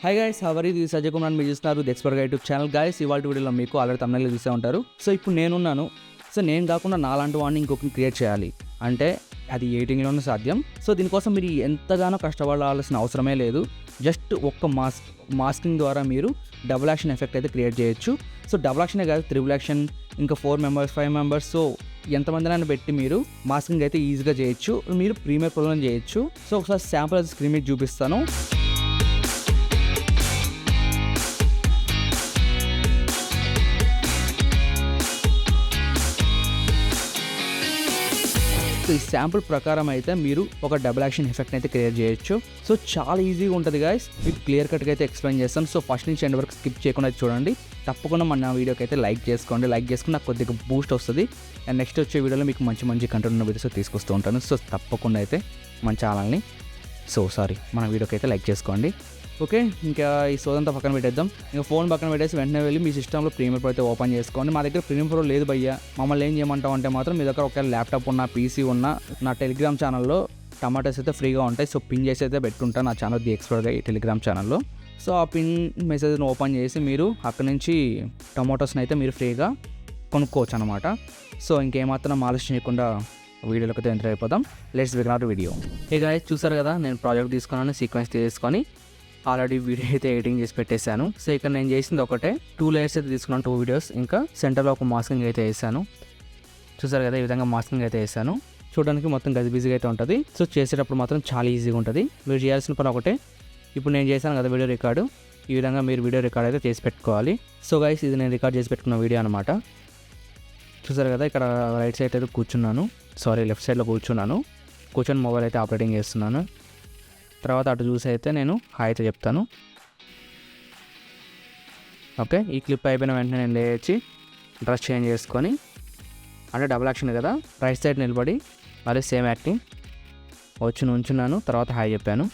Hi guys, hour ఇది సజయ్ కుమార్ మీరు చూస్తున్నారు the expert YouTube channel. Guys ఇవాళ వీడియోలో మీకు ఆల్రెడీ తమిళలో చూసే ఉంటారు. సో ఇప్పుడు నేనున్నాను. సో నేను కాకుండా నాలాంటి వాడిని ఇంకొకరిని క్రియేట్ చేయాలి అంటే అది ఎడిటింగ్లోనే సాధ్యం. సో దీనికోసం మీరు ఎంతగానో కష్టపడాల్సిన అవసరమే లేదు. జస్ట్ ఒక్క మాస్కింగ్ ద్వారా మీరు డబుల్ యాక్షన్ ఎఫెక్ట్ అయితే క్రియేట్ చేయొచ్చు. సో డబుల్ యాక్షనే కాదు, త్రిబుల్ యాక్షన్, ఇంకా 4 మెంబర్స్ 5 మెంబర్స్, సో ఎంతమందినైనా పెట్టి మీరు మాస్కింగ్ అయితే ఈజీగా చేయొచ్చు. మీరు ప్రీమియర్ ప్రోలో చేయొచ్చు. సో ఒకసారి శాంపుల్ అయితే స్క్రీన్ మీద చూపిస్తాను. సో ఈ శాంపుల్ ప్రకారం అయితే మీరు ఒక డబుల్ యాక్షన్ ఎఫెక్ట్ అయితే క్రియేట్ చేయొచ్చు. సో చాలా ఈజీగా ఉంటుంది గాయస్. మీకు క్లియర్ కట్గా అయితే ఎక్స్ప్లెయిన్ చేస్తాను. సో ఫస్ట్ నుంచి ఎండ్ వరకు స్కిప్ చేయకుండా చూడండి. తప్పకుండా మన వీడియోకి అయితే లైక్ చేసుకోండి. లైక్ చేసుకుని నాకు కొద్దిగా బూస్ట్ వస్తుంది. అండ్ నెక్స్ట్ వచ్చే వీడియోలో మీకు మంచి మంచి కంటెంట్ ఉన్న వీడియోస్ తీసుకొస్తూ ఉంటాను. సో తప్పకుండా అయితే మన ఛానల్ని మన వీడియోకి అయితే లైక్ చేసుకోండి. ఓకే, ఇంకా ఈ సోదంతా పక్కన పెట్టేద్దాం. ఇంకా ఫోన్ పక్కన పెట్టేసి వెంటనే వెళ్ళి మీ సిస్టంలో ప్రీమియర్ ప్రో అయితే ఓపెన్ చేసుకోండి. మా దగ్గర ప్రీమియర్ ప్రో లేదు భయ్యా. మమ్మల్ని ఏం చేయమంటాం అంటే మాత్రం మీ దగ్గర ఒకవేళ ల్యాప్టాప్ ఉన్న, పీసీ ఉన్న, నా టెలిగ్రామ్ ఛానల్లో టమాటోస్ అయితే ఫ్రీగా ఉంటాయి. సో పిన్ చేసి అయితే పెట్టుకుంటాను నా ఛానల్ ది ఎక్స్పర్ట్గా ఈ టెలిగ్రామ్ ఛానల్లో. సో ఆ పిన్ మెసేజ్ని ఓపెన్ చేసి మీరు అక్కడి నుంచి టమాటోస్ని అయితే మీరు ఫ్రీగా కొనుక్కోవచ్చు అనమాట. సో ఇంకేమాత్రం ఆలస్యం చేయకుండా వీడియోలోకి అయితే ఎంటర్ అయిపోదాం. Let's begin our video. A guys, చూసారు కదా నేను ప్రాజెక్ట్ తీసుకున్నాను, సీక్వెన్స్ తీసుకొని ఆల్రెడీ వీడియో అయితే ఎడిటింగ్ చేసి పెట్టేశాను. సో ఇక్కడ నేను చేసింది ఒకటే 2 లేయర్స్ అయితే తీసుకున్నాను, 2 వీడియోస్. ఇంకా సెంటర్లో ఒక మాస్కింగ్ అయితే వేసాను. చూసారు కదా, ఈ విధంగా మాస్కింగ్ అయితే వేసాను. చూడడానికి మొత్తం గజిబిజిగా అయితే ఉంటుంది. సో చేసేటప్పుడు మాత్రం చాలా ఈజీగా ఉంటుంది. మీరు చేయాల్సిన పని ఒకటే, ఇప్పుడు నేను చేశాను కదా వీడియో రికార్డు, ఈ విధంగా మీరు వీడియో రికార్డ్ అయితే చేసి పెట్టుకోవాలి. సో గైస్, ఇది నేను రికార్డ్ చేసి పెట్టుకున్న వీడియో అనమాట. చూసారు కదా, ఇక్కడ రైట్ సైడ్ అయితే కూర్చున్నాను, లెఫ్ట్ సైడ్లో కూర్చొని మొబైల్ అయితే ఆపరేటింగ్ చేస్తున్నాను. తర్వాత అటు చూసి అయితే నేను హాయ్ అయితే చెప్తాను. ఓకే, ఈ క్లిప్ అయిపోయిన వెంటనే నేను లేచి డ్రెస్ చేంజ్ చేసుకొని, అంటే డబుల్ యాక్షన్ కదా, రైట్ సైడ్ నిలబడి మళ్ళీ సేమ్ యాక్టింగ్ ఉంచున్నాను. తర్వాత హాయ్ చెప్పాను.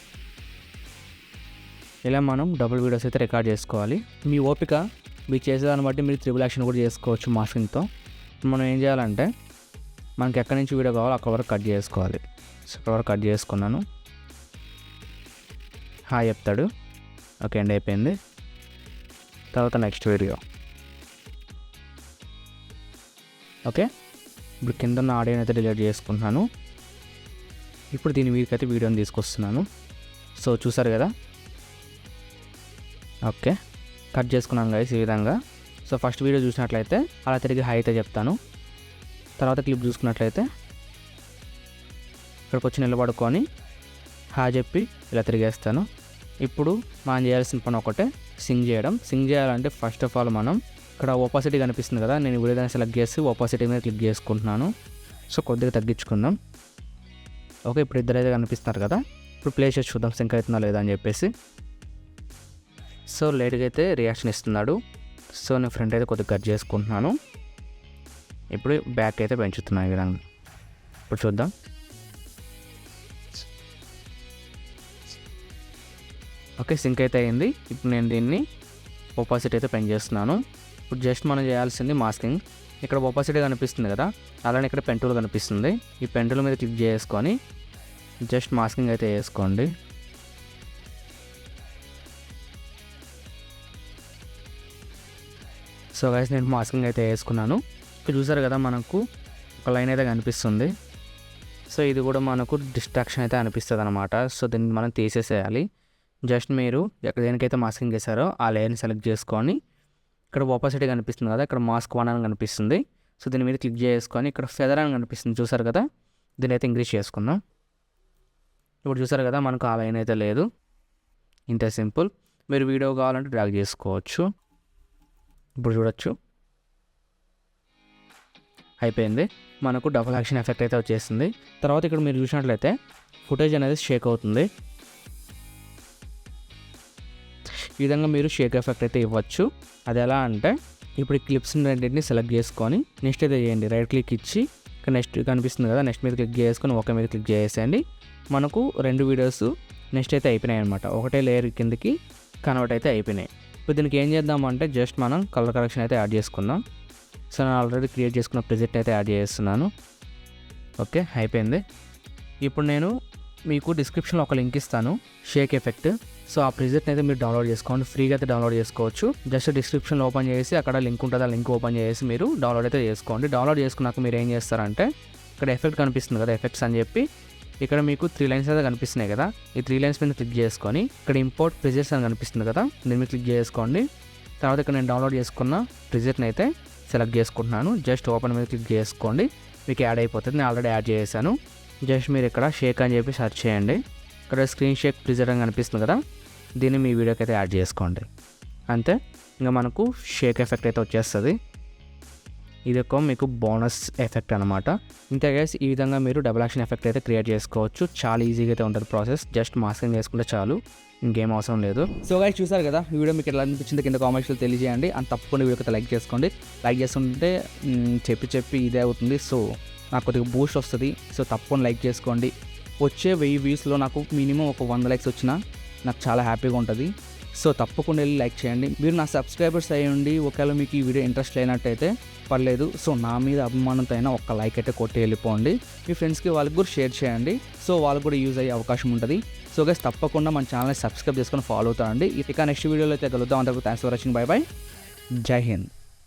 ఇలా మనం డబుల్ వీడియోస్ అయితే రికార్డ్ చేసుకోవాలి. మీ ఓపిక మీరు చేసేదాన్ని బట్టి మీరు త్రిబుల్ యాక్షన్ కూడా చేసుకోవచ్చు మాస్కింగ్తో. మనం ఏం చేయాలంటే మనకి ఎక్కడి నుంచి వీడియో కావాలో అక్కడ వరకు కట్ చేసుకోవాలి. సో అక్కడ వరకు కట్ చేసుకున్నాను. హాయ్ చెప్తాడు. ఓకే, ఎండ్ అయిపోయింది. తర్వాత నెక్స్ట్ వీడియో. ఓకే, ఇప్పుడు కింద ఉన్న ఆడియోని అయితే డిలీట్ చేసుకుంటున్నాను. ఇప్పుడు దీని మీదకైతే వీడియోని తీసుకొస్తున్నాను. సో చూసారు కదా, ఓకే కట్ చేసుకున్నాను గైస్ ఈ విధంగా. సో ఫస్ట్ వీడియో చూసినట్లయితే అలా తిరిగి హాయ్ అయితే చెప్తాను. తర్వాత క్లిప్ చూసుకున్నట్లయితే ఇక్కడికి వచ్చి నిలబడుకొని హాయ్ చెప్పి ఇలా తిరిగేస్తాను. ఇప్పుడు మనం చేయాల్సిన పని ఒకటే, సింగ్ చేయడం. సింగ్ చేయాలంటే ఫస్ట్ ఆఫ్ ఆల్ మనం ఇక్కడ ఓపాసిటీ కనిపిస్తుంది కదా, నేను వీడియోని సెలెక్ట్ చేసి ఓపాసిటీ మీద క్లిక్ చేసుకుంటున్నాను. సో కొద్దిగా తగ్గించుకుందాం. ఓకే, ఇప్పుడు ఇద్దరైతే కనిపిస్తున్నారు కదా. ఇప్పుడు ప్లే చేసి చూద్దాం సింక్ అవుతుందా లేదా అని చెప్పేసి. సో లేట్గా అయితే రియాక్షన్ ఇస్తున్నాడు. సో నేను ఫ్రంట్ అయితే కొద్దిగా కట్ చేసుకుంటున్నాను. ఇప్పుడు బ్యాక్ అయితే పెంచుతున్నాను ఈ విధంగా. ఇప్పుడు చూద్దాం. ఓకే, సింక్ అయితే అయింది. ఇప్పుడు నేను దీన్ని ఓపాసిటీ అయితే పెన్ చేస్తున్నాను. ఇప్పుడు జస్ట్ మనం చేయాల్సింది మాస్కింగ్. ఇక్కడ ఓపాసిటీ కనిపిస్తుంది కదా, అలానే ఇక్కడ పెన్ టూల్ కనిపిస్తుంది. ఈ పెన్ టూల్ మీద క్లిక్ చేసుకొని జస్ట్ మాస్కింగ్ అయితే వేసుకోండి. సో గైస్, నేను మాస్కింగ్ అయితే వేసుకున్నాను. ఇక్కడ చూసారు కదా, మనకు ఒక లైన్ అయితే కనిపిస్తుంది. సో ఇది కూడా మనకు డిస్ట్రాక్షన్ అయితే అనిపిస్తుంది అనమాట. సో దీన్ని మనం తీసేసేయాలి. జస్ట్ మీరు దేనికైతే మాస్కింగ్ చేశారో ఆ లేయర్ని సెలెక్ట్ చేసుకొని ఇక్కడ ఓపాసిటీ కనిపిస్తుంది కదా, ఇక్కడ మాస్క్ 1 అని కనిపిస్తుంది. సో దీని మీద క్లిక్ చేసుకొని ఇక్కడ ఫెదర్ అని కనిపిస్తుంది, చూసారు కదా, దీని అయితే ఇంక్రీజ్ చేసుకుందాం. ఇప్పుడు చూసారు కదా, మనకు ఆ లైన్ అయితే లేదు. ఇంతే సింపుల్. మీరు వీడియో కావాలంటే డ్రాగ్ చేసుకోవచ్చు. ఇప్పుడు చూడొచ్చు, అయిపోయింది. మనకు డబుల్ యాక్షన్ ఎఫెక్ట్ అయితే వచ్చేసింది. తర్వాత ఇక్కడ మీరు చూసినట్లయితే ఫుటేజ్ అనేది షేక్ అవుతుంది. ఈ విధంగా మీరు షేక్ ఎఫెక్ట్ అయితే ఇవ్వచ్చు. అది ఎలా అంటే ఇప్పుడు ఈ క్లిప్స్ రెండింటిని సెలెక్ట్ చేసుకొని నెక్స్ట్ అయితే చేయండి. రైట్ క్లిక్ ఇచ్చి ఇక్కడ నెక్స్ట్ కనిపిస్తుంది కదా, నెక్స్ట్ మీద క్లిక్ చేసుకొని ఓకే మీద క్లిక్ చేసేయండి. మనకు 2 వీడియోస్ నెక్స్ట్ అయితే అయిపోయినాయి అనమాట. ఒకటే లేయర్ కిందకి కన్వర్ట్ అయితే అయిపోయినాయి. ఇప్పుడు దీనికి ఏం చేద్దామంటే జస్ట్ మనం కలర్ కరెక్షన్ అయితే యాడ్ చేసుకుందాం. సో నేను ఆల్రెడీ క్రియేట్ చేసుకున్న ప్రెజెంట్ అయితే యాడ్ చేస్తున్నాను. ఓకే, అయిపోయింది. ఇప్పుడు నేను మీకు డిస్క్రిప్షన్లో ఒక లింక్ ఇస్తాను, షేక్ ఎఫెక్ట్. సో ఆ ప్రిజెట్ని అయితే మీరు డౌన్లోడ్ చేసుకోండి, ఫ్రీగా అయితే డౌన్లోడ్ చేసుకోవచ్చు. జస్ట్ డిస్క్రిప్షన్లో ఓపెన్ చేసి అక్కడ లింక్ ఉంటుంది, ఆ లింక్ ఓపెన్ చేసి మీరు డౌన్లోడ్ అయితే చేసుకోండి. డౌన్లోడ్ చేసుకున్నాక మీరు ఏం చేస్తారంటే ఇక్కడ ఎఫెక్ట్ కనిపిస్తుంది కదా, ఎఫెక్ట్స్ అని చెప్పి ఇక్కడ మీకు 3 లైన్స్ అయితే కనిపిస్తున్నాయి కదా, ఈ 3 లైన్స్ మీద క్లిక్ చేసుకొని ఇక్కడ ఇంపోర్ట్ ప్రిజెట్స్ అని కనిపిస్తుంది కదా, దీని మీద క్లిక్ చేసుకోండి. తర్వాత ఇక్కడ నేను డౌన్లోడ్ చేసుకున్న ప్రిజెట్ని అయితే సెలెక్ట్ చేసుకుంటున్నాను. జస్ట్ ఓపెన్ మీద క్లిక్ చేసుకోండి, మీకు యాడ్ అయిపోతుంది. నేను ఆల్రెడీ యాడ్ చేశాను. జస్ట్ మీరు ఇక్కడ షేక్ అని చెప్పి సెర్చ్ చేయండి. ఇక్కడ స్క్రీన్ షేక్ ప్రిజెట్ అని కనిపిస్తుంది కదా, దీన్ని మీ వీడియోకి అయితే యాడ్ చేసుకోండి. అంతే, ఇంకా మనకు షేక్ ఎఫెక్ట్ అయితే వచ్చేస్తుంది. ఇది ఒక మీకు బోనస్ ఎఫెక్ట్ అనమాట. ఇంతే గైస్, ఈ విధంగా మీరు డబుల్ యాక్షన్ ఎఫెక్ట్ అయితే క్రియేట్ చేసుకోవచ్చు. చాలా ఈజీగా అయితే ఉంటుంది ప్రాసెస్. జస్ట్ మాస్కింగ్ చేసుకుంటే చాలు, ఇంకేం అవసరం లేదు. సో గైస్, చూసారు కదా, ఈ వీడియో మీకు ఎలా అనిపించింది కింద కామెంట్స్లో తెలియజేయండి. అండ్ తప్పకుండా వీడియోకి అయితే లైక్ చేసుకోండి. లైక్ చేస్తుంటే చెప్పి ఇదే అవుతుంది. సో నాకు కొద్దిగా బూస్ట్ వస్తుంది. సో తప్పకుండా లైక్ చేసుకోండి. వచ్చే 1000 వ్యూస్లో నాకు మినిమం ఒక 100 లైక్స్ వచ్చినా నాకు చాలా హ్యాపీగా ఉంటుంది. సో తప్పకుండా వెళ్ళి లైక్ చేయండి. మీరు నా సబ్స్క్రైబర్స్ అయ్యండి. ఒకవేళ మీకు ఈ వీడియో ఇంట్రెస్ట్ లేనట్టయితే పర్లేదు. సో నా మీద అభిమానంతో అయినా ఒక్క లైక్ అయితే కొట్టి వెళ్ళిపోండి. మీ ఫ్రెండ్స్కి వాళ్ళకి కూడా షేర్ చేయండి. సో వాళ్ళకి కూడా యూజ్ అయ్యే అవకాశం ఉంటుంది. సో గైస్, తప్పకుండా మన ఛానల్ని సబ్స్క్రైబ్ చేసుకొని ఫాలో అవుతారండి. ఇక నెక్స్ట్ వీడియోలో అయితే కలుద్దాం. అందరికీ thanks for watching. By by. జై హింద్.